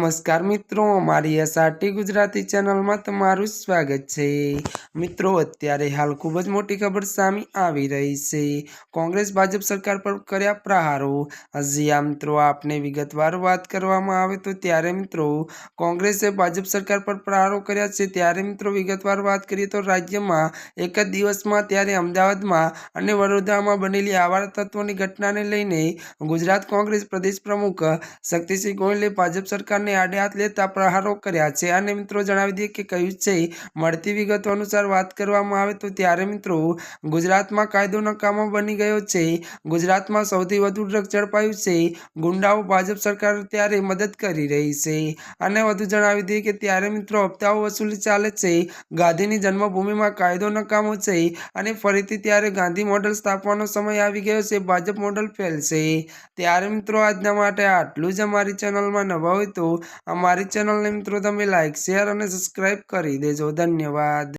નમસ્કાર મિત્રો, અમારી એસઆરટી ગુજરાતી ચેનલમાં તમારું સ્વાગત છે। મિત્રો, અત્યારે હાલ ખૂબ જ મોટી ખબર સામે આવી રહી છે। કોંગ્રેસ ભાજપ સરકાર પર કર્યા પ્રહારો। હજી આ મિત્રો આપને વિગતવાર વાત કરવામાં આવે તો ત્યારે મિત્રો કોંગ્રેસે ભાજપ સરકાર પર પ્રહારો કર્યા છે। ત્યારે મિત્રો વિગતવાર વાત કરીએ તો રાજ્યમાં એક જ દિવસમાં ત્યારે અમદાવાદમાં અને વડોદરામાં બનેલી આવારા તત્વોની ઘટનાને લઈને ગુજરાત કોંગ્રેસ પ્રદેશ પ્રમુખ શક્તિસિંહ ગોહિલે ભાજપ સરકારને આડે હાથ લેતા પ્રહારો કર્યા છે। અને મિત્રો જણાવી દઈએ કે કહ્યું છે, મળતી વિગતો અનુસાર વાત કરવામાં આવે તો ત્યારે મિત્રો ગુજરાતમાં કાયદો નકામો બની ગયો છે। ગુજરાતમાં સૌથી વધુ ડ્રગ્સ ઝડપાયું છે। ગુંડાઓ ભાજપ સરકાર ત્યારે મદદ કરી રહી છે। અને વધુ જણાવી દઈએ કે ત્યારે મિત્રો હપ્તાઓ વસૂલી ચાલે છે। ગાંધીની જન્મભૂમિમાં કાયદો નકામો છે અને ફરીથી ત્યારે ગાંધી મોડલ સ્થાપવાનો સમય આવી ગયો છે। ભાજપ મોડલ ફેલ છે। ત્યારે મિત્રો આજના માટે આટલું જ। અમારી ચેનલમાં નવા હોય તો અમારી ચેનલને મિત્રો તમે લાઈક, શેર અને સબસ્ક્રાઈબ કરી દેજો। ધન્યવાદ।